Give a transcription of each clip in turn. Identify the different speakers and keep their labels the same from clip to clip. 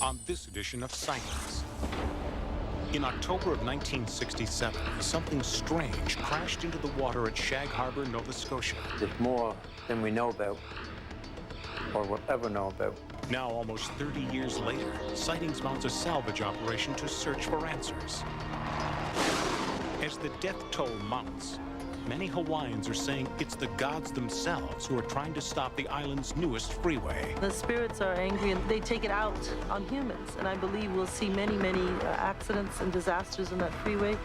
Speaker 1: on this edition of Sightings. In October of 1967, something strange crashed into the water at Shag Harbour, Nova Scotia.
Speaker 2: There's more than we know about, or will ever know about.
Speaker 1: Now, almost 30 years later, Sightings mounts a salvage operation to search for answers. As the death toll mounts, many Hawaiians are saying it's the gods themselves who are trying to stop the island's newest freeway.
Speaker 3: The spirits are angry and they take it out on humans. And I believe we'll see many, many accidents and disasters in that freeway.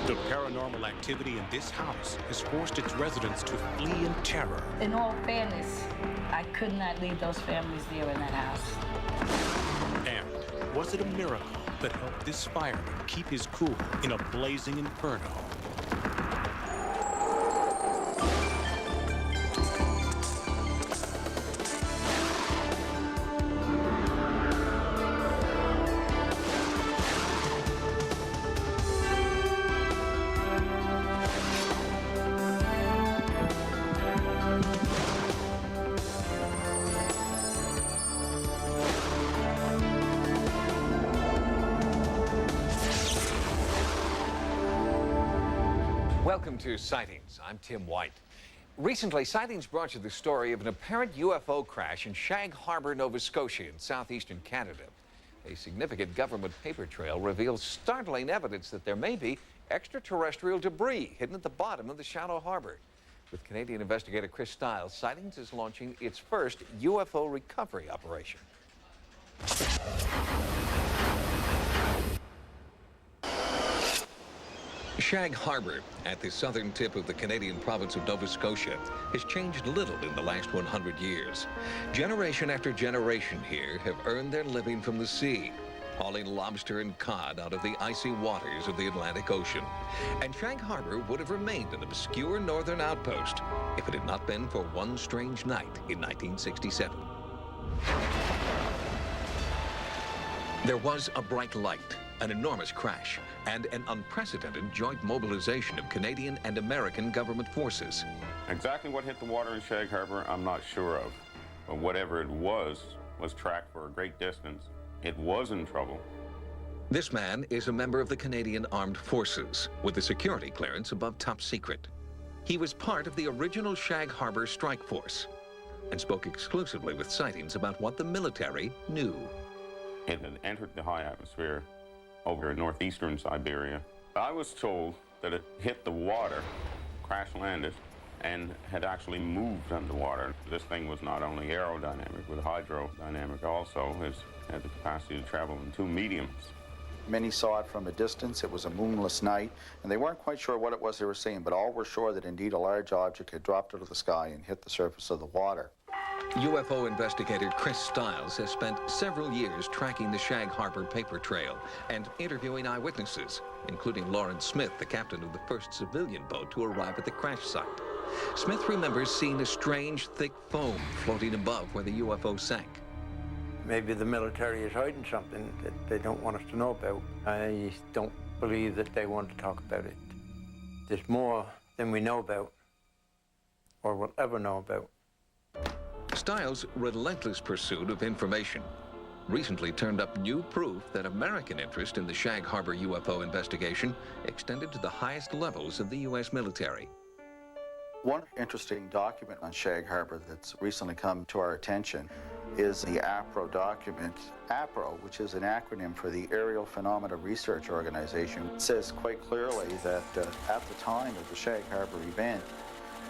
Speaker 1: The paranormal activity in this house has forced its residents to flee in terror.
Speaker 4: In all fairness, I could not leave those families there in that house.
Speaker 1: And was it a miracle that helped this fireman keep his cool in a blazing inferno?
Speaker 5: Welcome to Sightings. I'm Tim White. Recently, Sightings brought you the story of an apparent UFO crash in Shag Harbour, Nova Scotia in southeastern Canada. A significant government paper trail reveals startling evidence that there may be extraterrestrial debris hidden at the bottom of the shallow harbour. With Canadian investigator Chris Stiles, Sightings is launching its first UFO recovery operation. Shag Harbour, at the southern tip of the Canadian province of Nova Scotia, has changed little in the last 100 years. Generation after generation here have earned their living from the sea, hauling lobster and cod out of the icy waters of the Atlantic Ocean. And Shag Harbour would have remained an obscure northern outpost if it had not been for one strange night in 1967. There was a bright light, an enormous crash, and an unprecedented joint mobilization of Canadian and American government forces.
Speaker 6: Exactly what hit the water in Shag Harbour, I'm not sure of. But whatever it was tracked for a great distance. It was in trouble.
Speaker 5: This man is a member of the Canadian Armed Forces with a security clearance above top secret. He was part of the original Shag Harbour strike force and spoke exclusively with Sightings about what the military knew.
Speaker 6: It had entered the high atmosphere over in northeastern Siberia. I was told that it hit the water, crash landed, and had actually moved underwater. This thing was not only aerodynamic, but hydrodynamic also. It had the capacity to travel in two mediums.
Speaker 7: Many saw it from a distance. It was a moonless night, and they weren't quite sure what it was they were seeing, but all were sure that indeed a large object had dropped out of the sky and hit the surface of the water.
Speaker 5: UFO investigator Chris Stiles has spent several years tracking the Shag Harbour paper trail and interviewing eyewitnesses, including Lawrence Smith, the captain of the first civilian boat to arrive at the crash site. Smith remembers seeing a strange, thick foam floating above where the UFO sank.
Speaker 2: Maybe the military is hiding something that they don't want us to know about. I don't believe that they want to talk about it. There's more than we know about, or will ever know about.
Speaker 5: Stiles' relentless pursuit of information recently turned up new proof that American interest in the Shag Harbour UFO investigation extended to the highest levels of the U.S. military.
Speaker 7: One interesting document on Shag Harbour that's recently come to our attention is the APRO document. APRO, which is an acronym for the Aerial Phenomena Research Organization, says quite clearly that at the time of the Shag Harbour event,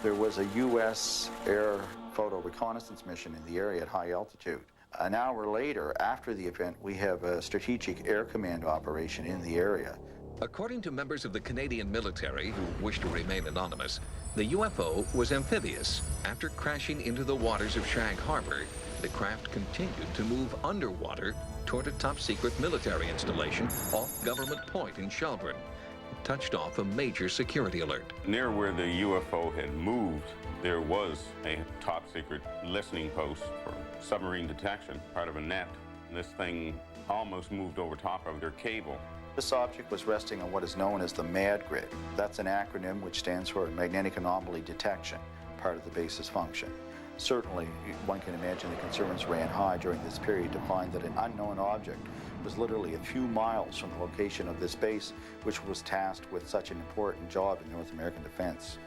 Speaker 7: there was a U.S. air photo reconnaissance mission in the area at high altitude. An hour later, after the event, we have a strategic air command operation in the area.
Speaker 5: According to members of the Canadian military who wish to remain anonymous, the UFO was amphibious. After crashing into the waters of Shag Harbour, the craft continued to move underwater toward a top-secret military installation off Government Point in Shelburne. It touched off a major security alert.
Speaker 6: Near where the UFO had moved, there was a top-secret listening post for submarine detection, part of a net. This thing almost moved over top of their cable.
Speaker 7: This object was resting on what is known as the MAD grid. That's an acronym which stands for Magnetic Anomaly Detection, part of the base's function. Certainly, one can imagine the concerns ran high during this period to find that an unknown object was literally a few miles from the location of this base, which was tasked with such an important job in North American defense.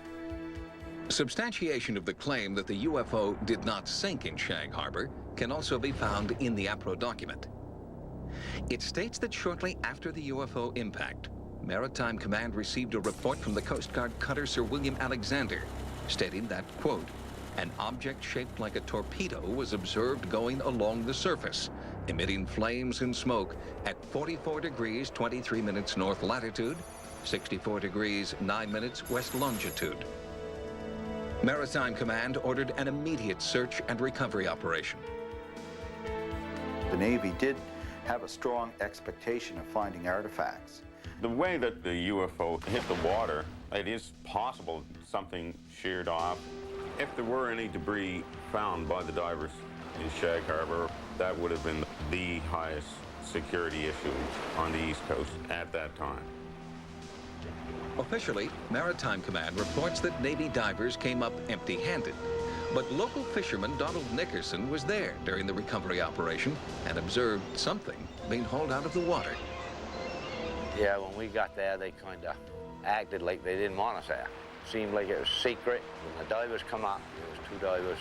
Speaker 5: Substantiation of the claim that the UFO did not sink in Shag Harbour can also be found in the APRO document. It states that shortly after the UFO impact, Maritime Command received a report from the Coast Guard cutter Sir William Alexander, stating that, quote, an object shaped like a torpedo was observed going along the surface, emitting flames and smoke at 44 degrees 23 minutes north latitude, 64 degrees 9 minutes west longitude. Maritime Command ordered an immediate search and recovery operation.
Speaker 7: The Navy did have a strong expectation of finding artifacts.
Speaker 6: The way that the UFO hit the water, it is possible something sheared off. If there were any debris found by the divers in Shag Harbour, that would have been the highest security issue on the East Coast at that time.
Speaker 5: Officially, Maritime Command reports that Navy divers came up empty-handed. But local fisherman Donald Nickerson was there during the recovery operation and observed something being hauled out of the water.
Speaker 8: Yeah, when we got there, they kind of acted like they didn't want us there. Seemed like it was secret. When the divers come up, there was 2 divers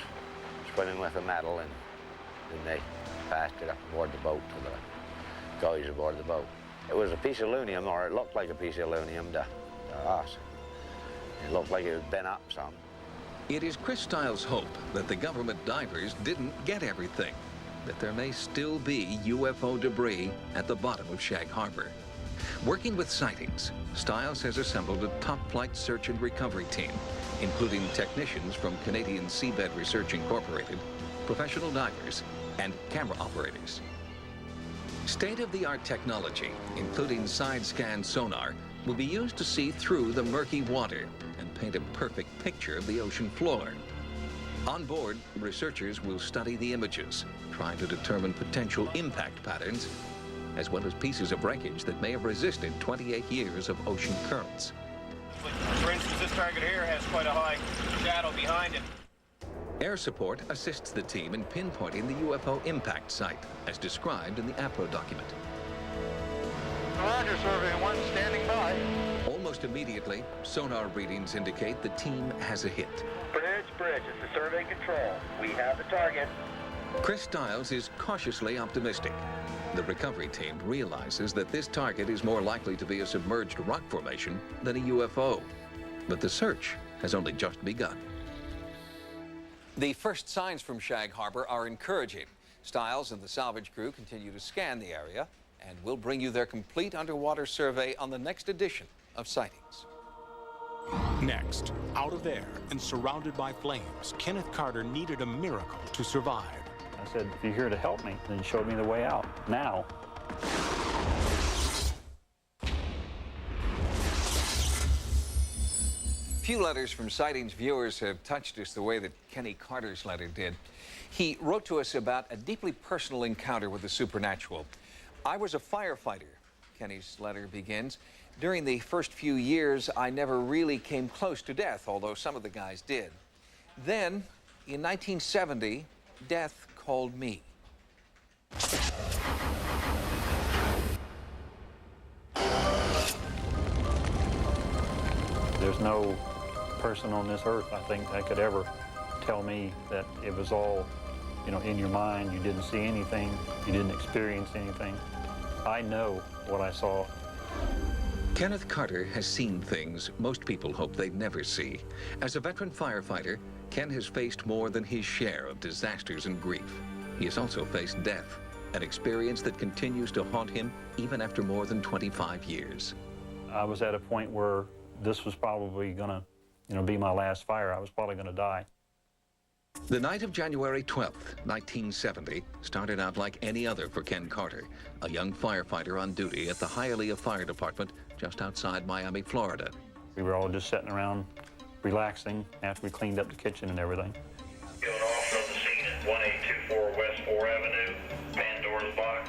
Speaker 8: swimming with a metal, and then they passed it up aboard the boat to the guys aboard the boat. It was a piece of aluminum, or it looked like a piece of aluminum to us. It looked like it had been up some.
Speaker 5: It is Chris Stiles' hope that the government divers didn't get everything, that there may still be UFO debris at the bottom of Shag Harbour. Working with Sightings, Stiles has assembled a top-flight search and recovery team, including technicians from Canadian Seabed Research Incorporated, professional divers, and camera operators. State-of-the-art technology, including side-scan sonar, will be used to see through the murky water and paint a perfect picture of the ocean floor. On board, researchers will study the images, trying to determine potential impact patterns, as well as pieces of wreckage that may have resisted 28 years of ocean currents.
Speaker 9: For instance, this target here has quite a high shadow behind it.
Speaker 5: Air support assists the team in pinpointing the UFO impact site, as described in the APRO document.
Speaker 9: Roger, Survey 1, standing by.
Speaker 5: Almost immediately, sonar readings indicate the team has a hit.
Speaker 9: Bridge, it's the survey control. We have the target.
Speaker 5: Chris Stiles is cautiously optimistic. The recovery team realizes that this target is more likely to be a submerged rock formation than a UFO. But the search has only just begun. The first signs from Shag Harbour are encouraging. Stiles and the salvage crew continue to scan the area, and we'll bring you their complete underwater survey on the next edition of Sightings.
Speaker 1: Next, out of air and surrounded by flames, Kenneth Carter needed a miracle to survive.
Speaker 10: I said, if you're here to help me, then he showed me the way out. Now.
Speaker 5: Few letters from Sightings viewers have touched us the way that Kenny Carter's letter did. He wrote to us about a deeply personal encounter with the supernatural. I was a firefighter, Kenny's letter begins. During the first few years, I never really came close to death, although some of the guys did. Then, in 1970, death called me.
Speaker 10: There's no person on this earth, I think, that could ever tell me that it was all, in your mind. You didn't see anything. You didn't experience anything. I know what I saw.
Speaker 5: Kenneth Carter has seen things most people hope they'd never see. As a veteran firefighter, Ken has faced more than his share of disasters and grief. He has also faced death, an experience that continues to haunt him even after more than 25 years.
Speaker 10: I was at a point where this was probably gonna, be my last fire. I was probably gonna die.
Speaker 5: The night of January 12th, 1970, started out like any other for Ken Carter, a young firefighter on duty at the Hialeah Fire Department just outside Miami, Florida.
Speaker 10: We were all just sitting around relaxing after we cleaned up the kitchen and everything.
Speaker 11: Going off from the scene at 1824 West 4 Avenue, Pandora's box.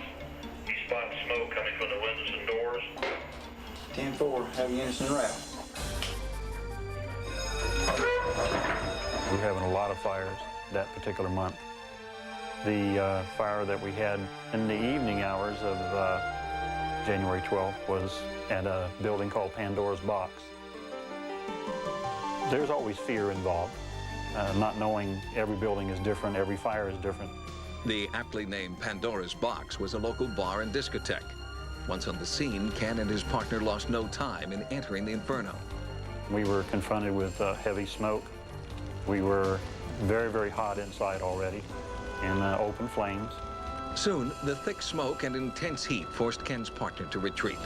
Speaker 11: You spot smoke coming from the windows and doors.
Speaker 2: 10-4, heavy innocent wrap.
Speaker 10: We're having a lot of fires. that particular month. The fire that we had in the evening hours of January 12th was at a building called Pandora's Box. There's always fear involved, not knowing every building is different, every fire is different.
Speaker 5: The aptly named Pandora's Box was a local bar and discotheque. Once on the scene, Ken and his partner lost no time in entering the inferno.
Speaker 10: We were confronted with heavy smoke. We were very, very hot inside already, in open flames.
Speaker 5: Soon, the thick smoke and intense heat forced Ken's partner to retreat.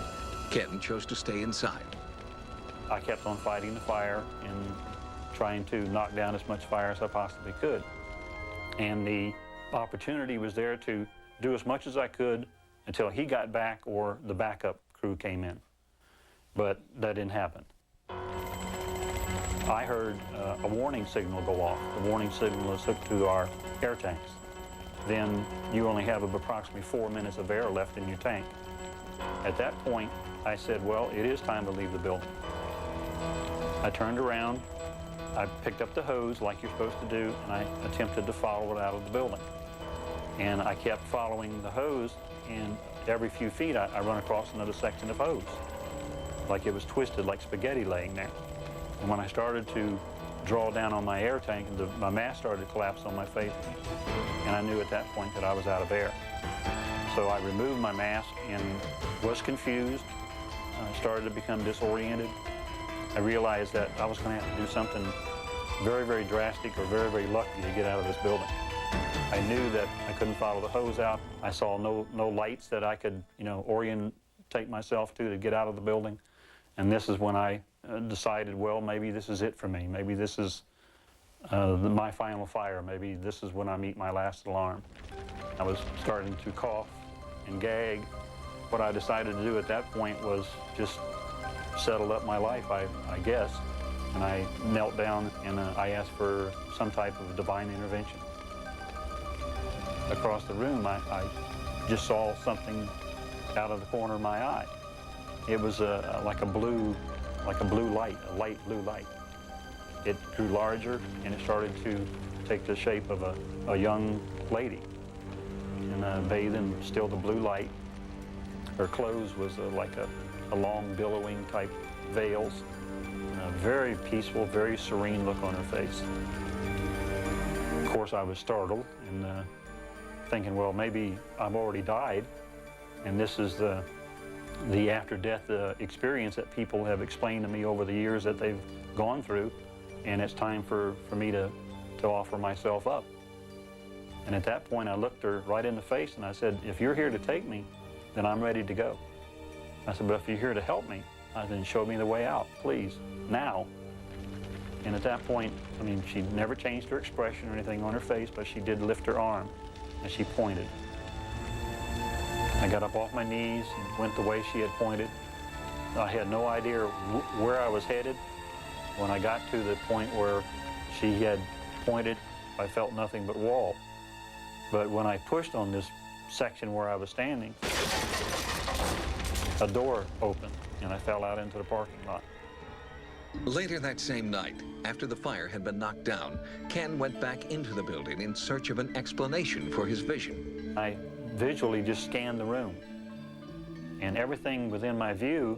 Speaker 5: Ken chose to stay inside.
Speaker 10: I kept on fighting the fire and trying to knock down as much fire as I possibly could. And the opportunity was there to do as much as I could until he got back or the backup crew came in. But that didn't happen. I heard a warning signal go off. The warning signal was hooked to our air tanks. Then you only have approximately 4 minutes of air left in your tank. At that point, I said, well, it is time to leave the building. I turned around, I picked up the hose like you're supposed to do, and I attempted to follow it out of the building. And I kept following the hose, and every few feet I run across another section of hose, like it was twisted, like spaghetti laying there. And when I started to draw down on my air tank, my mask started to collapse on my face, and I knew at that point that I was out of air. So I removed my mask and was confused, started to become disoriented. I realized that I was going to have to do something very, very drastic or very, very lucky to get out of this building. I knew that I couldn't follow the hose out. I saw no lights that I could, orientate myself to get out of the building. And this is when I decided, well, maybe this is it for me. Maybe this is my final fire. Maybe this is when I meet my last alarm. I was starting to cough and gag. What I decided to do at that point was just settle up my life, I guess. And I knelt down and I asked for some type of divine intervention. Across the room, I just saw something out of the corner of my eye. It was like a blue light, a light blue light. It grew larger and it started to take the shape of a young lady, and bathed in still the blue light. Her clothes was like a long billowing type veils, and a very peaceful, very serene look on her face. Of course, I was startled and thinking, well, maybe I've already died, and this is the after-death experience that people have explained to me over the years that they've gone through, and it's time for me to offer myself up. And at that point, I looked her right in the face and I said, if you're here to take me, then I'm ready to go. I said, but if you're here to help me, then show me the way out, please, now. And at that point, she never changed her expression or anything on her face, but she did lift her arm and she pointed. I got up off my knees and went the way she had pointed. I had no idea where I was headed. When I got to the point where she had pointed, I felt nothing but wall. But when I pushed on this section where I was standing, a door opened and I fell out into the parking lot.
Speaker 5: Later that same night, after the fire had been knocked down, Ken went back into the building in search of an explanation for his vision.
Speaker 10: I visually just scanned the room, and everything within my view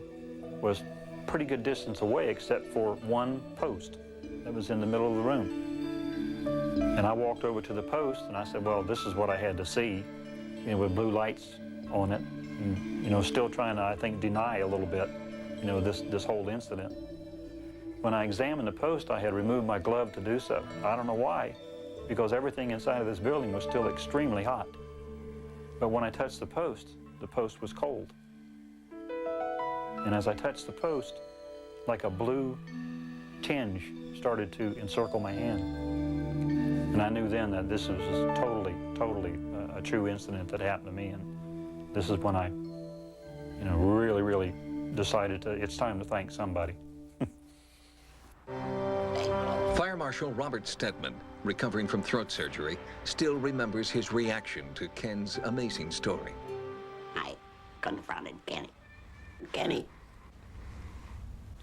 Speaker 10: was pretty good distance away except for one post that was in the middle of the room. And I walked over to the post and I said, well, this is what I had to see, with blue lights on it, and, still trying to, I think, deny a little bit, this whole incident. When I examined the post, I had removed my glove to do so. I don't know why, because everything inside of this building was still extremely hot. But when I touched the post was cold. And as I touched the post, like a blue tinge started to encircle my hand. And I knew then that this was just totally a true incident that happened to me. And this is when I, really decided it's time to thank somebody.
Speaker 5: Fire Marshal Robert Stedman, recovering from throat surgery, still remembers his reaction to Ken's amazing story.
Speaker 12: I confronted Kenny. Kenny,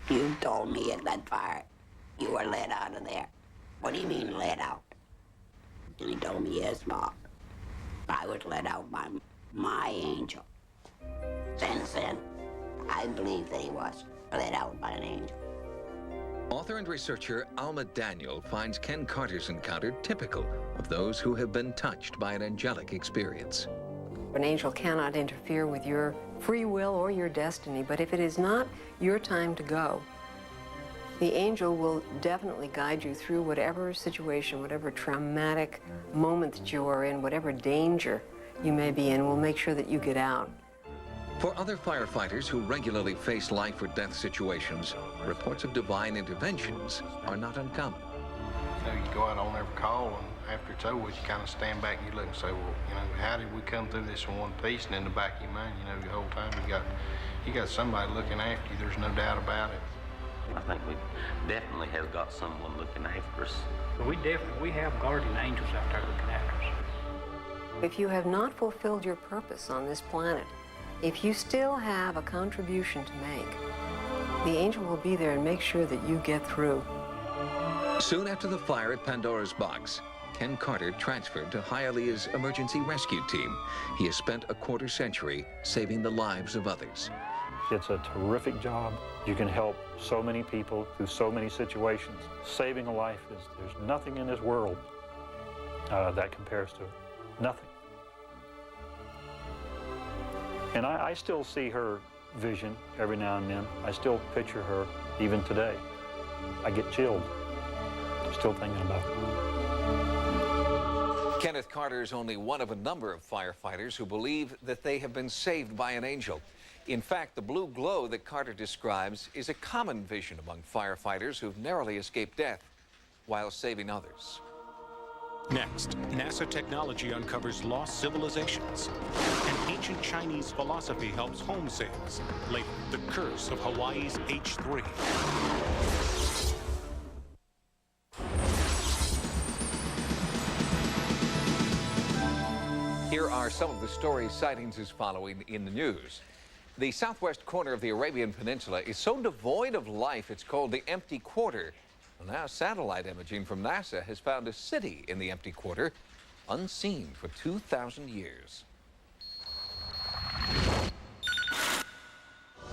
Speaker 12: you told me at that fire you were let out of there. What do you mean let out? And he told me, yes, Ma, I was let out by my angel. Since then, I believe that he was let out by an angel.
Speaker 5: Author and researcher Alma Daniel finds Ken Carter's encounter typical of those who have been touched by an angelic experience.
Speaker 13: An angel cannot interfere with your free will or your destiny, but if it is not your time to go, the angel will definitely guide you through whatever situation, whatever traumatic moment that you are in, whatever danger you may be in, will make sure that you get out.
Speaker 5: For other firefighters who regularly face life or death situations, reports of divine interventions are not uncommon.
Speaker 9: You know, you go out on every call, and after it's over with, you kind of stand back and you look and say, well, you know, how did we come through this in one piece? And in the back of your mind, you know, the whole time you got somebody looking after you. There's no doubt about it.
Speaker 14: I think we definitely have got someone looking after us.
Speaker 15: But we have guardian angels out there looking after us.
Speaker 13: If you have not fulfilled your purpose on this planet, if you still have a contribution to make, the angel will be there and make sure that you get through.
Speaker 5: Soon after the fire at Pandora's Box, Ken Carter transferred to Hialeah's emergency rescue team. He has spent a quarter century saving the lives of others.
Speaker 10: It's a terrific job. You can help so many people through so many situations. Saving a life there's nothing in this world that compares to it. Nothing. And I still see her vision every now and then. I still picture her even today. I get chilled, still thinking about it.
Speaker 5: Kenneth Carter is only one of a number of firefighters who believe that they have been saved by an angel. In fact, the blue glow that Carter describes is a common vision among firefighters who've narrowly escaped death while saving others.
Speaker 1: Next, NASA technology uncovers lost civilizations. An ancient Chinese philosophy helps home sales. Later, the curse of Hawaii's H3.
Speaker 5: Here are some of the stories Sightings is following in the news. The southwest corner of the Arabian Peninsula is so devoid of life, it's called the Empty Quarter. Well, now satellite imaging from NASA has found a city in the Empty Quarter, unseen for 2,000 years.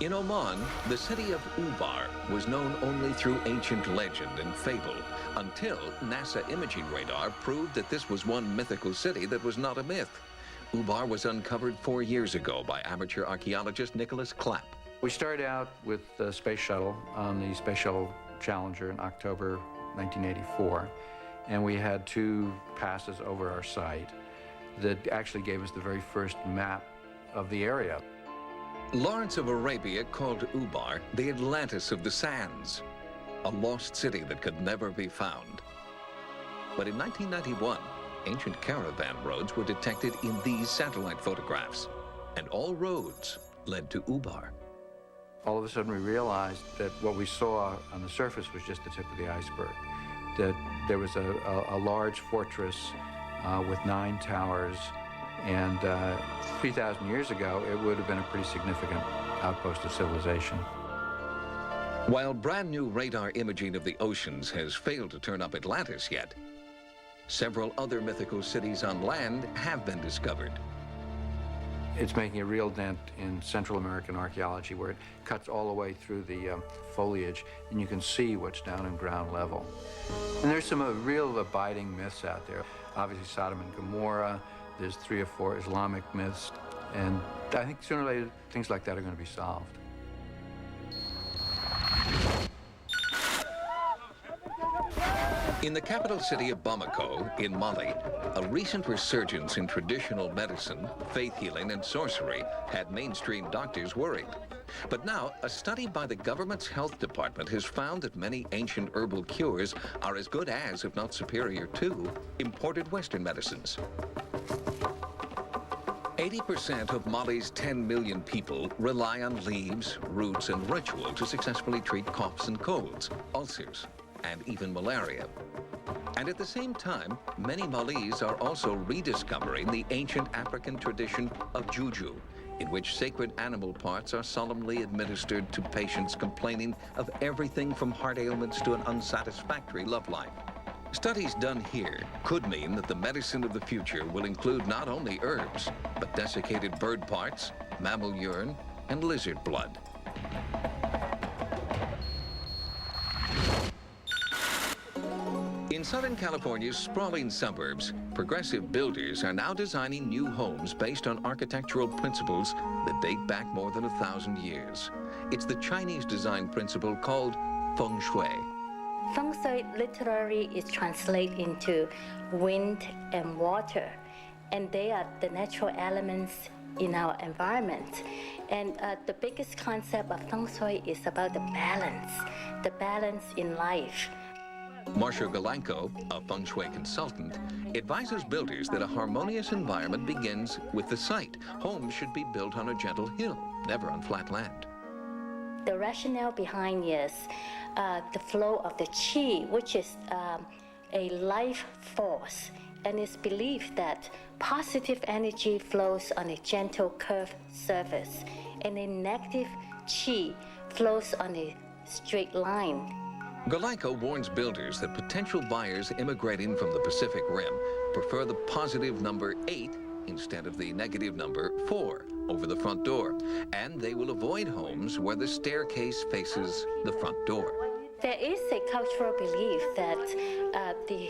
Speaker 5: In Oman, the city of Ubar was known only through ancient legend and fable, until NASA imaging radar proved that this was one mythical city that was not a myth. Ubar was uncovered 4 years ago by amateur archaeologist Nicholas Clapp.
Speaker 16: We started out with the space shuttle on the Space Shuttle Challenger in October 1984, and we had 2 passes over our site that actually gave us the very first map of the area.
Speaker 5: Lawrence of Arabia called Ubar the Atlantis of the sands, a lost city that could never be found. But in 1991, ancient caravan roads were detected in these satellite photographs, and all roads led to Ubar.
Speaker 16: All of a sudden we realized that what we saw on the surface was just the tip of the iceberg, that there was a large fortress with 9 towers, and 3,000 years ago it would have been a pretty significant outpost of civilization.
Speaker 5: While brand new radar imaging of the oceans has failed to turn up Atlantis yet, several other mythical cities on land have been discovered.
Speaker 16: It's making a real dent in Central American archaeology, where it cuts all the way through the foliage, and you can see what's down in ground level. And there's some real abiding myths out there. Obviously Sodom and Gomorrah, there's 3 or 4 Islamic myths, and I think sooner or later things like that are going to be solved.
Speaker 5: In the capital city of Bamako, in Mali, a recent resurgence in traditional medicine, faith healing, and sorcery had mainstream doctors worried. But now, a study by the government's health department has found that many ancient herbal cures are as good as, if not superior to, imported Western medicines. 80% of Mali's 10 million people rely on leaves, roots, and ritual to successfully treat coughs and colds, ulcers, and even malaria. And at the same time, many Malis are also rediscovering the ancient African tradition of juju, in which sacred animal parts are solemnly administered to patients complaining of everything from heart ailments to an unsatisfactory love life. Studies done here could mean that the medicine of the future will include not only herbs, but desiccated bird parts, mammal urine, and lizard blood. In Southern California's sprawling suburbs, progressive builders are now designing new homes based on architectural principles that date back more than 1,000 years. It's the Chinese design principle called feng shui.
Speaker 17: Feng Shui literally is translated into wind and water, and they are the natural elements in our environment. And the biggest concept of Feng Shui is about the balance in life.
Speaker 5: Marcia Galanko, a feng shui consultant, advises builders that a harmonious environment begins with the site. Homes should be built on a gentle hill, never on flat land.
Speaker 17: The rationale behind is the flow of the qi, which is a life force, and it's believed that positive energy flows on a gentle curved surface, and a negative qi flows on a straight line.
Speaker 5: Galanko warns builders that potential buyers immigrating from the Pacific Rim prefer the positive number 8 instead of the negative number 4 over the front door, and they will avoid homes where the staircase faces the front door.
Speaker 17: There is a cultural belief that the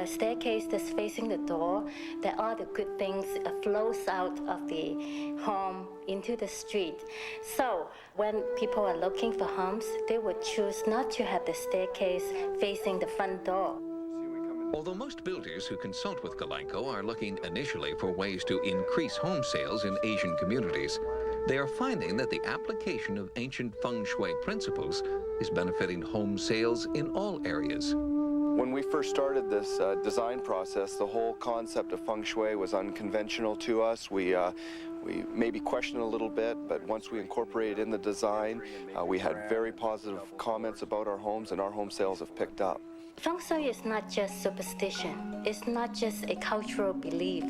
Speaker 17: staircase that's facing the door, that all the good things flows out of the home into the street. So when people are looking for homes, they would choose not to have the staircase facing the front door.
Speaker 5: Although most builders who consult with Galanko are looking initially for ways to increase home sales in Asian communities, they are finding that the application of ancient feng shui principles is benefiting home sales in all areas.
Speaker 18: When we first started this design process, the whole concept of feng shui was unconventional to us. We maybe questioned a little bit, but once we incorporated in the design, we had very positive comments about our homes, and our home sales have picked up.
Speaker 17: Feng Shui is not just superstition. It's not just a cultural belief.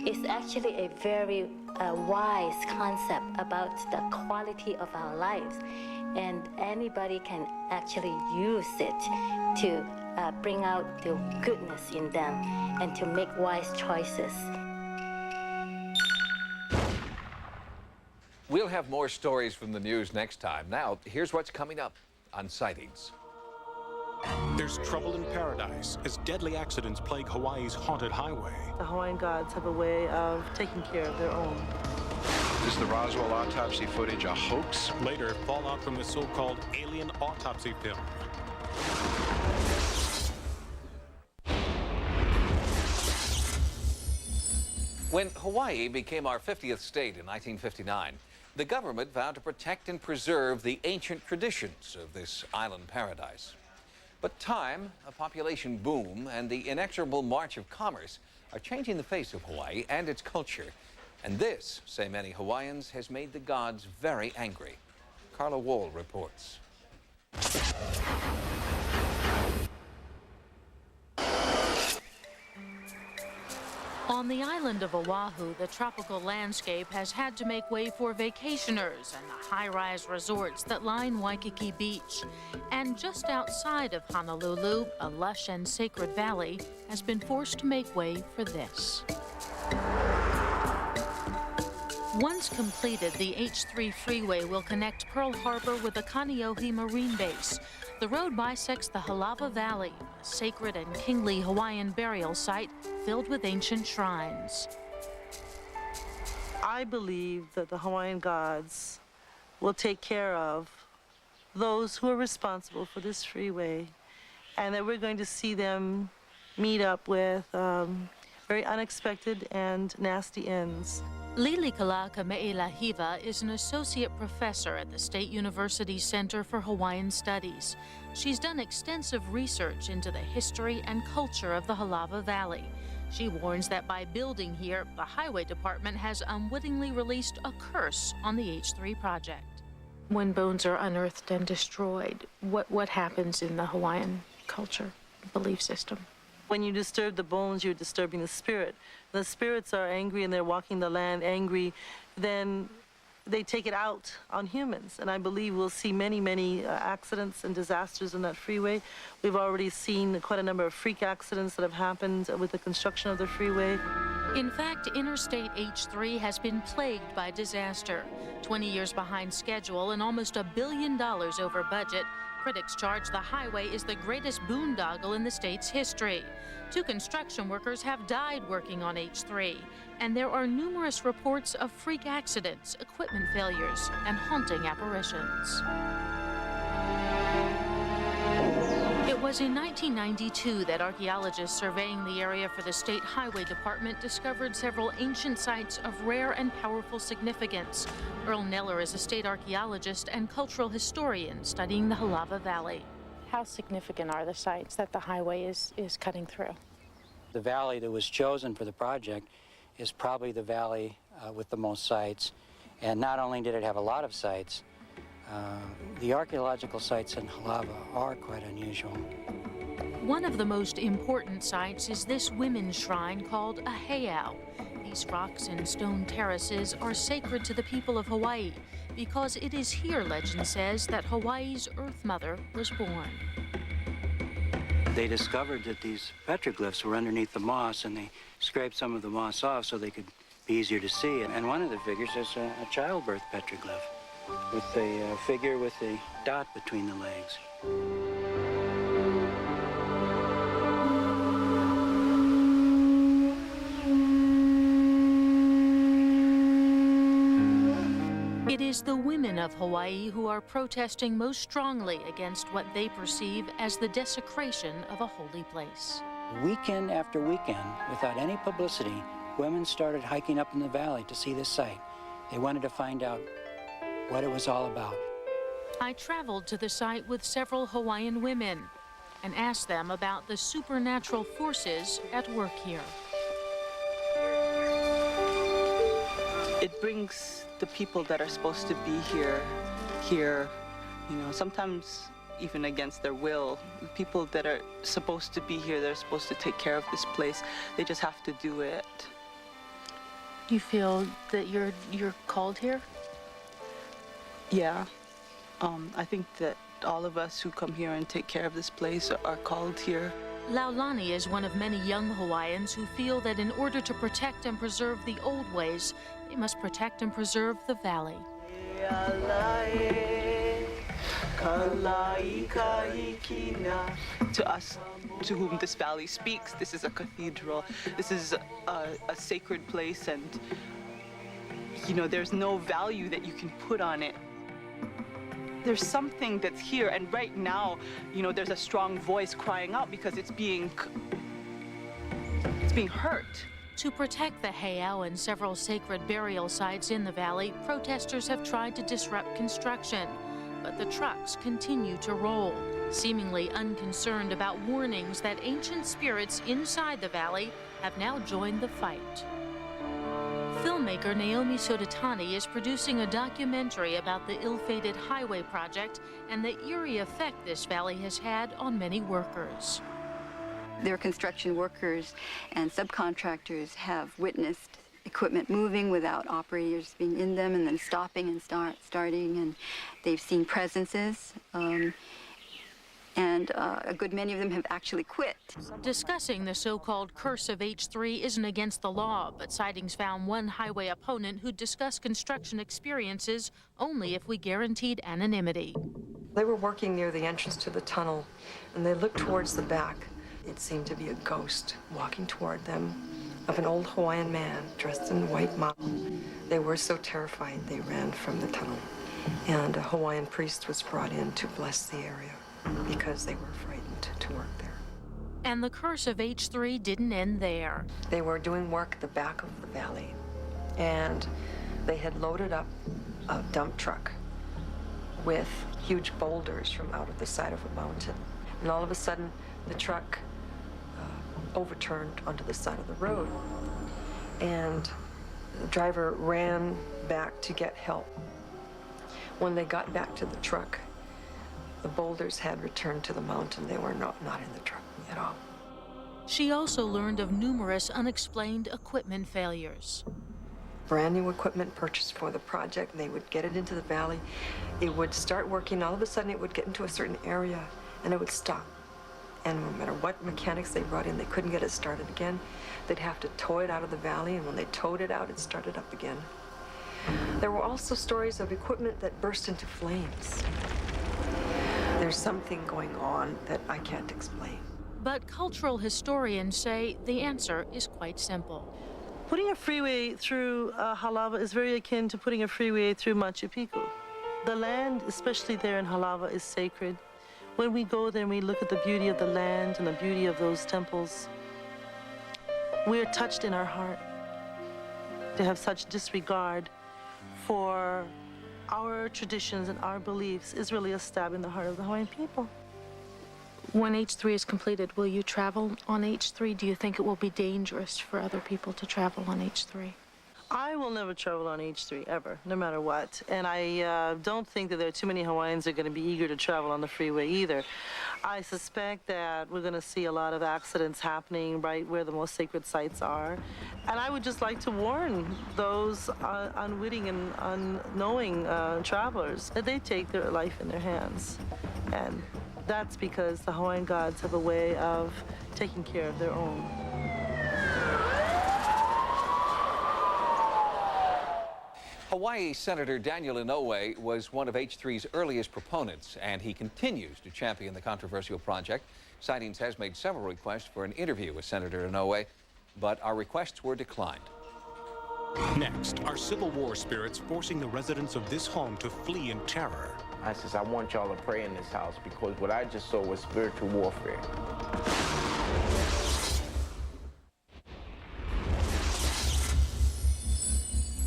Speaker 17: It's actually a very wise concept about the quality of our lives. And anybody can actually use it to bring out the goodness in them and to make wise choices.
Speaker 5: We'll have more stories from the news next time. Now, here's what's coming up on Sightings.
Speaker 1: There's trouble in paradise as deadly accidents plague Hawaii's haunted highway.
Speaker 3: The Hawaiian gods have a way of taking care of their own.
Speaker 19: Is the Roswell autopsy footage a hoax?
Speaker 1: Later, fallout from the so-called alien autopsy film.
Speaker 5: When Hawaii became our 50th state in 1959, the government vowed to protect and preserve the ancient traditions of this island paradise. But time, a population boom, and the inexorable march of commerce are changing the face of Hawaii and its culture. And this, say many Hawaiians, has made the gods very angry. Carla Wohl reports.
Speaker 20: On the island of Oahu, the tropical landscape has had to make way for vacationers and the high-rise resorts that line Waikiki Beach. And just outside of Honolulu, a lush and sacred valley has been forced to make way for this. Once completed, the H3 freeway will connect Pearl Harbor with the Kaneohe Marine Base. The road bisects the Halava Valley, a sacred and kingly Hawaiian burial site filled with ancient shrines.
Speaker 3: I believe that the Hawaiian gods will take care of those who are responsible for this freeway, and that we're going to see them meet up with very unexpected and nasty ends.
Speaker 20: Lilikala Kame'elahiva is an associate professor at the State University Center for Hawaiian Studies. She's done extensive research into the history and culture of the Halava Valley. She warns that by building here, the Highway Department has unwittingly released a curse on the H3 project. When bones are unearthed and destroyed, what happens in the Hawaiian culture, belief system?
Speaker 3: When you disturb the bones, you're disturbing the spirit. The spirits are angry and they're walking the land angry, then they take it out on humans. And I believe we'll see many accidents and disasters on that freeway. We've already seen quite a number of freak accidents that have happened with the construction of the freeway.
Speaker 20: In fact, Interstate H3 has been plagued by disaster. 20 years behind schedule and almost $1 billion over budget, critics charge the highway is the greatest boondoggle in the state's history. 2 construction workers have died working on H3, and there are numerous reports of freak accidents, equipment failures, and haunting apparitions. It was in 1992 that archaeologists surveying the area for the State Highway Department discovered several ancient sites of rare and powerful significance. Earl Neller is a state archaeologist and cultural historian studying the Halava Valley. How significant are the sites that the highway is cutting through?
Speaker 21: The valley that was chosen for the project is probably the valley with the most sites. And not only did it have a lot of sites, the archaeological sites in Halava are quite unusual.
Speaker 20: One of the most important sites is this women's shrine called a heiau. These rocks and stone terraces are sacred to the people of Hawaii because it is here, legend says, that Hawaii's Earth Mother was born.
Speaker 21: They discovered that these petroglyphs were underneath the moss, and they scraped some of the moss off so they could be easier to see. And one of the figures is a childbirth petroglyph with a figure with a dot between the legs.
Speaker 20: It is the women of Hawaii who are protesting most strongly against what they perceive as the desecration of a holy place.
Speaker 21: Weekend after weekend, without any publicity, women started hiking up in the valley to see this site. They wanted to find out what it was all about.
Speaker 20: I traveled to the site with several Hawaiian women and asked them about the supernatural forces at work here.
Speaker 22: It brings the people that are supposed to be here, you know, sometimes even against their will. People that are supposed to be here, they're supposed to take care of this place, they just have to do it.
Speaker 3: You feel that you're called here?
Speaker 22: Yeah. I think that all of us who come here and take care of this place are called here.
Speaker 20: Laulani is one of many young Hawaiians who feel that in order to protect and preserve the old ways, they must protect and preserve the valley.
Speaker 22: To us, to whom this valley speaks, this is a cathedral. This is a sacred place, and you know, there's no value that you can put on it. There's something that's here, and right now, you know, there's a strong voice crying out because it's being hurt.
Speaker 20: To protect the heiau and several sacred burial sites in the valley, protesters have tried to disrupt construction, but the trucks continue to roll, seemingly unconcerned about warnings that ancient spirits inside the valley have now joined the fight. Filmmaker Naomi Sodatani is producing a documentary about the ill-fated highway project and the eerie effect this valley has had on many workers.
Speaker 23: Their construction workers and subcontractors have witnessed equipment moving without operators being in them and then stopping and starting, and they've seen presences. And a good many of them have actually quit.
Speaker 20: Discussing the so-called curse of H3 isn't against the law, but Sightings found one highway opponent who'd discuss construction experiences only if we guaranteed anonymity.
Speaker 24: They were working near the entrance to the tunnel, and they looked towards the back. It seemed to be a ghost walking toward them of an old Hawaiian man dressed in white mao. They were so terrified they ran from the tunnel, and a Hawaiian priest was brought in to bless the area, because they were frightened to work there.
Speaker 20: And the curse of H3 didn't end there.
Speaker 24: They were doing work at the back of the valley, and they had loaded up a dump truck with huge boulders from out of the side of a mountain. And all of a sudden, the truck overturned onto the side of the road, and the driver ran back to get help. When they got back to the truck, the boulders had returned to the mountain. They were not in the truck at all.
Speaker 20: She also learned of numerous unexplained equipment failures.
Speaker 24: brand new equipment purchased for the project, and they would get it into the valley. It would start working. All of a sudden, it would get into a certain area, and it would stop. And no matter what mechanics they brought in, they couldn't get it started again. They'd have to tow it out of the valley, and when they towed it out, it started up again. There were also stories of equipment that burst into flames. There's something going on that I can't explain.
Speaker 20: But cultural historians say the answer is quite simple.
Speaker 3: Putting a freeway through Halava is very akin to putting a freeway through Machu Picchu. The land, especially there in Halava, is sacred. When we go there and we look at the beauty of the land and the beauty of those temples, we're touched in our heart. To have such disregard for our traditions and our beliefs is really a stab in the heart of the Hawaiian people.
Speaker 20: When H3 is completed, will you travel on H3? Do you think it will be dangerous for other people to travel on H3?
Speaker 3: I will never travel on H3, ever, no matter what. And I don't think that there are too many Hawaiians that are going to be eager to travel on the freeway either. I suspect that we're going to see a lot of accidents happening right where the most sacred sites are. And I would just like to warn those unwitting and unknowing travelers that they take their life in their hands. And that's because the Hawaiian gods have a way of taking care of their own.
Speaker 5: Hawaii Senator Daniel Inouye was one of H3's earliest proponents, and he continues to champion the controversial project. Sightings has made several requests for an interview with Senator Inouye, but our requests were declined.
Speaker 1: Next, are Civil War spirits forcing the residents of this home to flee in terror?
Speaker 4: I says, I want y'all to pray in this house because what I just saw was spiritual warfare.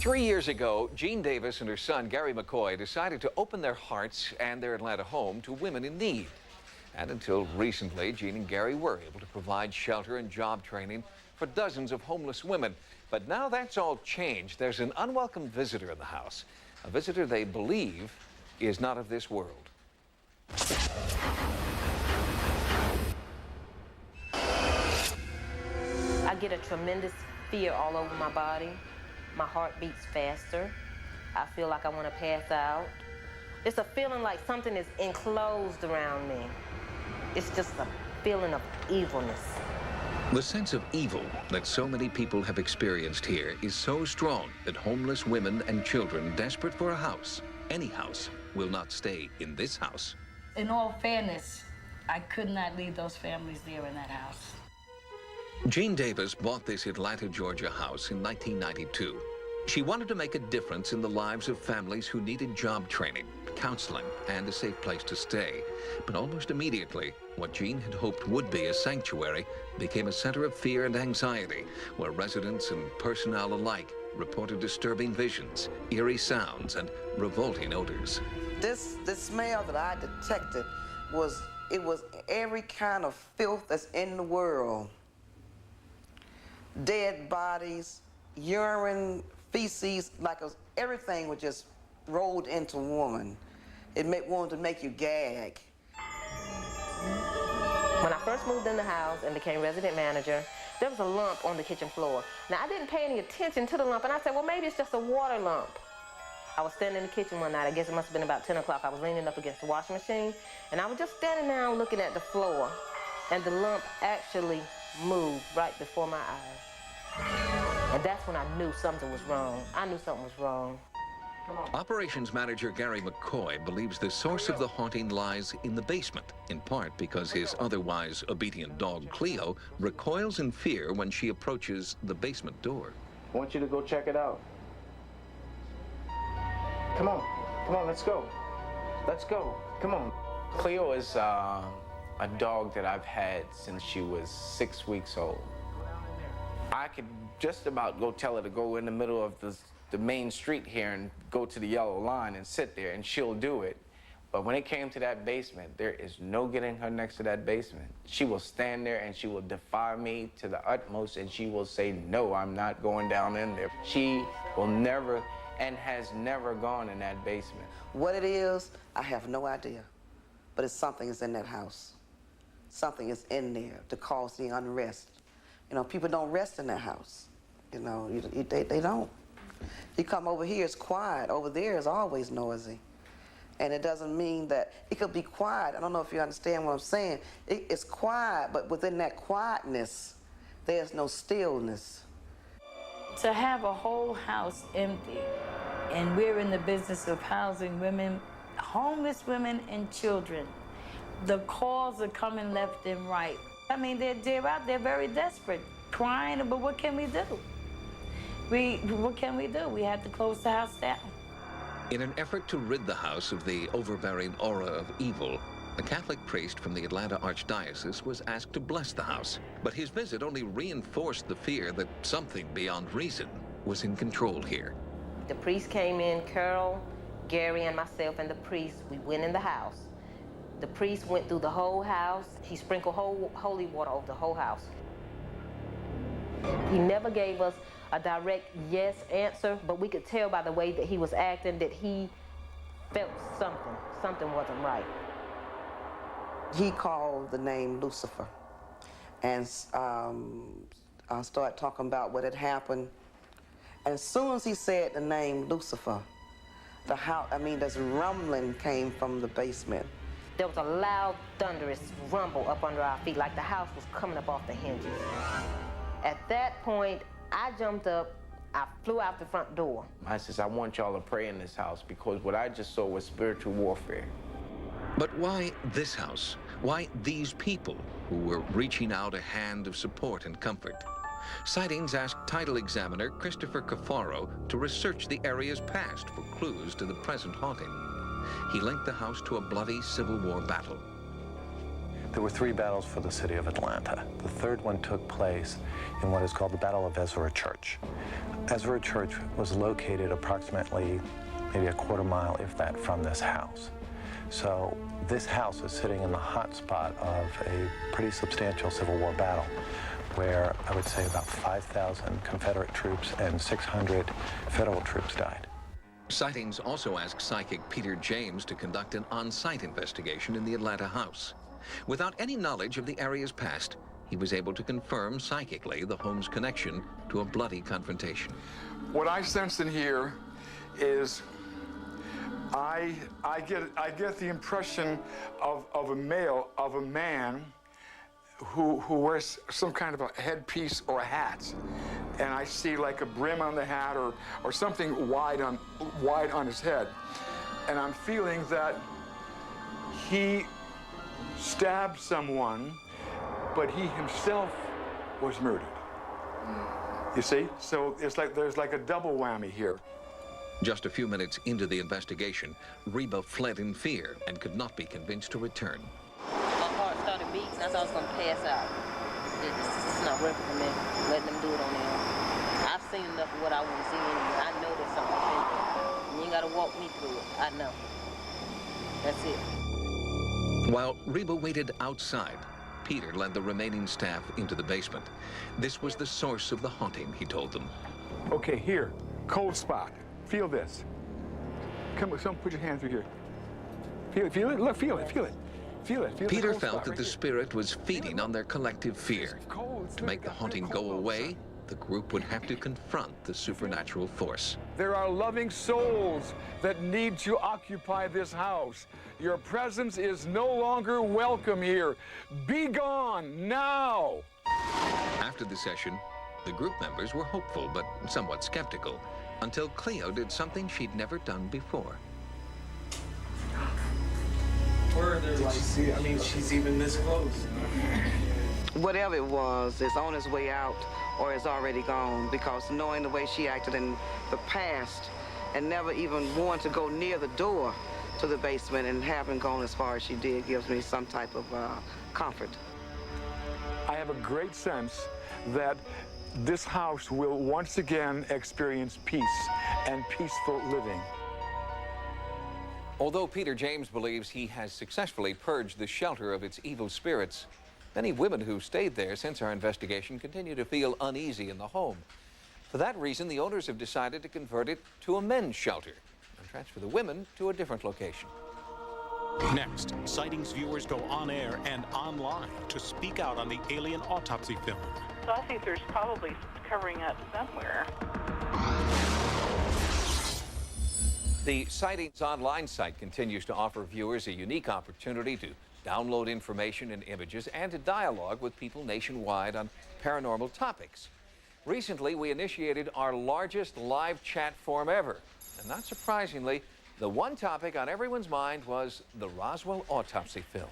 Speaker 5: 3 years ago, Jean Davis and her son, Gary McCoy, decided to open their hearts and their Atlanta home to women in need. And until recently, Jean and Gary were able to provide shelter and job training for dozens of homeless women. But now that's all changed. There's an unwelcome visitor in the house, a visitor they believe is not of this world.
Speaker 6: I get a tremendous fear all over my body. My heart beats faster. I feel like I want to pass out. It's a feeling like something is enclosed around me. It's just a feeling of evilness.
Speaker 5: The sense of evil that so many people have experienced here is so strong that homeless women and children desperate for a house, any house, will not stay in this house.
Speaker 7: In all fairness, I could not leave those families there in that house.
Speaker 5: Jean Davis bought this Atlanta, Georgia house in 1992. She wanted to make a difference in the lives of families who needed job training, counseling, and a safe place to stay. But almost immediately, what Jean had hoped would be a sanctuary became a center of fear and anxiety, where residents and personnel alike reported disturbing visions, eerie sounds, and revolting odors.
Speaker 8: This smell that I detected was every kind of filth that's in the world. Dead bodies, urine, feces, everything was just rolled into one. It wanted to make you gag.
Speaker 6: When I first moved in the house and became resident manager, there was a lump on the kitchen floor. Now, I didn't pay any attention to the lump, and I said, well, maybe it's just a water lump. I was standing in the kitchen one night, I guess it must have been about 10 o'clock. I was leaning up against the washing machine, and I was just standing there looking at the floor, and the lump actually moved right before my eyes. And that's when I knew something was wrong. I knew something was wrong.
Speaker 5: Operations manager Gary McCoy believes the source of the haunting lies in the basement, in part because his otherwise obedient dog Cleo recoils in fear when she approaches the basement door.
Speaker 4: I want you to go check it out. Come on, let's go. Let's go, come on. Cleo is a dog that I've had since she was 6 weeks old. I could just about go tell her to go in the middle of the main street here and go to the yellow line and sit there, and she'll do it. But when it came to that basement, there is no getting her next to that basement. She will stand there and she will defy me to the utmost, and she will say, no, I'm not going down in there. She will never and has never gone in that basement.
Speaker 8: What it is, I have no idea. But it's something is in that house. Something is in there to cause the unrest. You know, people don't rest in that house. You know, they don't. You come over here, it's quiet. Over there is always noisy. And it doesn't mean that it could be quiet. I don't know if you understand what I'm saying. It's quiet, but within that quietness, there's no stillness.
Speaker 7: To have a whole house empty, and we're in the business of housing women, homeless women and children. The calls are coming left and right. I mean, they're out there very desperate, crying, but what can we do? What can we do? We have to close the house down.
Speaker 5: In an effort to rid the house of the overbearing aura of evil, a Catholic priest from the Atlanta Archdiocese was asked to bless the house. But his visit only reinforced the fear that something beyond reason was in control here.
Speaker 6: The priest came in, Carol, Gary, and myself, and the priest, we went in the house. The priest went through the whole house. He sprinkled holy water over the whole house. He never gave us a direct yes answer, but we could tell by the way that he was acting that he felt something. Something wasn't right.
Speaker 8: He called the name Lucifer, and I started talking about what had happened. And as soon as he said the name Lucifer, the house, this rumbling came from the basement.
Speaker 6: There was a loud, thunderous rumble up under our feet, like the house was coming up off the hinges. At that point, I jumped up, I flew out the front door.
Speaker 4: I says, I want y'all to pray in this house because what I just saw was spiritual warfare.
Speaker 5: But why this house? Why these people who were reaching out a hand of support and comfort? Sightings asked title examiner Christopher Cafaro to research the area's past for clues to the present haunting. He linked the house to a bloody Civil War battle.
Speaker 2: There were 3 battles for the city of Atlanta. The third one took place in what is called the Battle of Ezra Church. Ezra Church was located approximately maybe a quarter mile, if that, from this house. So this house is sitting in the hot spot of a pretty substantial Civil War battle where I would say about 5,000 Confederate troops and 600 Federal troops died.
Speaker 5: Sightings also asked psychic Peter James to conduct an on-site investigation in the Atlanta house. Without any knowledge of the area's past, he was able to confirm psychically the home's connection to a bloody confrontation.
Speaker 9: What I sense in here is I get the impression of a man who wears some kind of a headpiece or a hat, and I see like a brim on the hat or something wide on his head, and I'm feeling that he stabbed someone, but he himself was murdered. You see? So it's like there's like a double whammy here.
Speaker 5: Just a few minutes into the investigation, Reba fled in fear and could not be convinced to return.
Speaker 6: My heart started beating. I thought I was going to pass out. It's not working for me, letting them do it on their own. I've seen enough of what I want to see anyway. I know there's something in there. You ain't got to walk me through it. I know. That's it.
Speaker 5: While Reba waited outside, Peter led the remaining staff into the basement. This was the source of the haunting, he told them.
Speaker 9: Okay, here, cold spot. Feel this. Come on, someone put your hand through here. Feel it, look, feel it.
Speaker 5: Peter felt that the spirit was feeding on their collective fear. To make the haunting go away, the group would have to confront the supernatural force.
Speaker 9: There are loving souls that need to occupy this house. Your presence is no longer welcome here. Be gone now!
Speaker 5: After the session, the group members were hopeful but somewhat skeptical, until Cleo did something she'd never done before.
Speaker 11: Did you see? I mean, she's even this close.
Speaker 8: Whatever it was, it's on its way out or it's already gone, because knowing the way she acted in the past and never even wanting to go near the door to the basement and having gone as far as she did gives me some type of comfort.
Speaker 9: I have a great sense that this house will once again experience peace and peaceful living.
Speaker 5: Although Peter James believes he has successfully purged the shelter of its evil spirits, many women who stayed there since our investigation continue to feel uneasy in the home. For that reason, the owners have decided to convert it to a men's shelter and transfer the women to a different location.
Speaker 1: Next, Sightings viewers go on air and online to speak out on the alien autopsy film.
Speaker 12: So I think there's probably covering up somewhere.
Speaker 5: The Sightings online site continues to offer viewers a unique opportunity to download information and images and to dialogue with people nationwide on paranormal topics. Recently, we initiated our largest live chat forum ever. And not surprisingly, the one topic on everyone's mind was the Roswell autopsy film.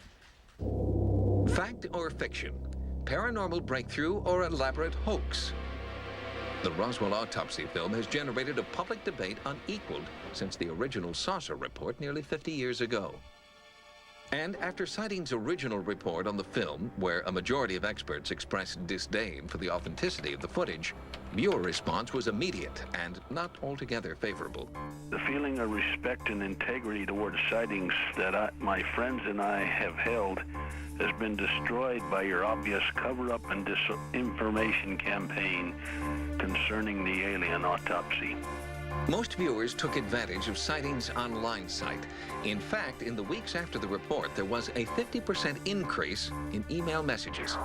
Speaker 12: Fact or fiction? Paranormal breakthrough or elaborate hoax? The Roswell autopsy film has generated a public debate unequaled since the original saucer report nearly 50 years ago. And after Sightings' original report on the film, where a majority of experts expressed disdain for the authenticity of the footage, viewer response was immediate and not altogether favorable.
Speaker 13: The feeling of respect and integrity towards Sightings that my friends and I have held has been destroyed by your obvious cover-up and disinformation campaign concerning the alien autopsy.
Speaker 12: Most viewers took advantage of Sightings' online site. In fact, in the weeks after the report, there was a 50% increase in email messages.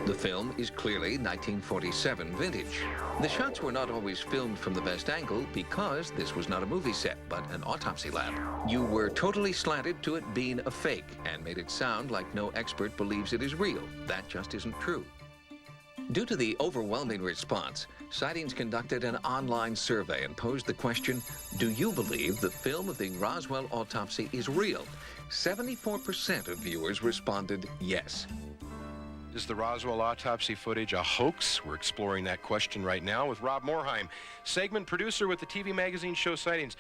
Speaker 12: The film is clearly 1947 vintage. The shots were not always filmed from the best angle because this was not a movie set, but an autopsy lab. You were totally slanted to it being a fake and made it sound like no expert believes it is real. That just isn't true. Due to the overwhelming response, Sightings conducted an online survey and posed the question, do you believe the film of the Roswell autopsy is real? 74% of viewers responded yes.
Speaker 19: Is the Roswell autopsy footage a hoax? We're exploring that question right now with Rob Morheim, segment producer with the TV magazine show Sightings.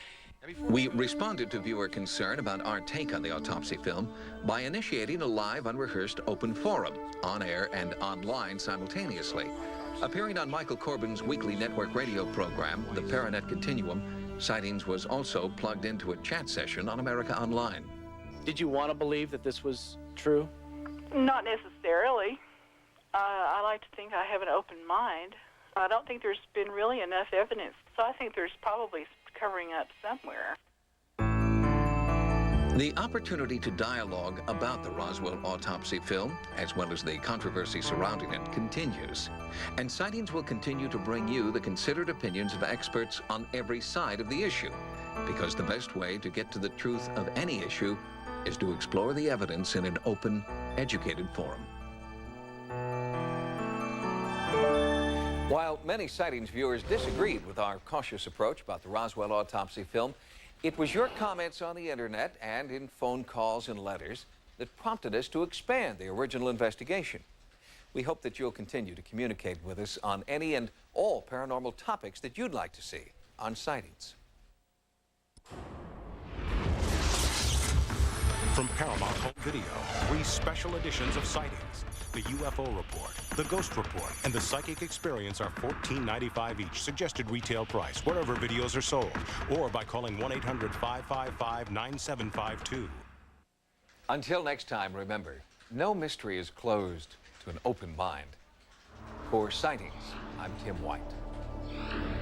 Speaker 12: We responded to viewer concern about our take on the autopsy film by initiating a live, unrehearsed open forum, on air and online simultaneously. Appearing on Michael Corbin's weekly network radio program, The Paranet Continuum, Sightings was also plugged into a chat session on America Online.
Speaker 14: Did you want to believe that this was true?
Speaker 15: Not necessarily. I like to think I have an open mind. I don't think there's been really enough evidence, so I think there's probably covering up somewhere.
Speaker 12: The opportunity to dialogue about the Roswell autopsy film, as well as the controversy surrounding it, continues. And Sightings will continue to bring you the considered opinions of experts on every side of the issue, because the best way to get to the truth of any issue is to explore the evidence in an open, educated forum.
Speaker 5: While many Sightings viewers disagreed with our cautious approach about the Roswell autopsy film, it was your comments on the internet and in phone calls and letters that prompted us to expand the original investigation. We hope that you'll continue to communicate with us on any and all paranormal topics that you'd like to see on Sightings.
Speaker 1: From Paramount Home Video, 3 special editions of Sightings. The UFO Report, the Ghost Report, and the Psychic Experience are $14.95 each. Suggested retail price wherever videos are sold, or by calling 1-800-555-9752.
Speaker 5: Until next time, remember, no mystery is closed to an open mind. For Sightings, I'm Tim White.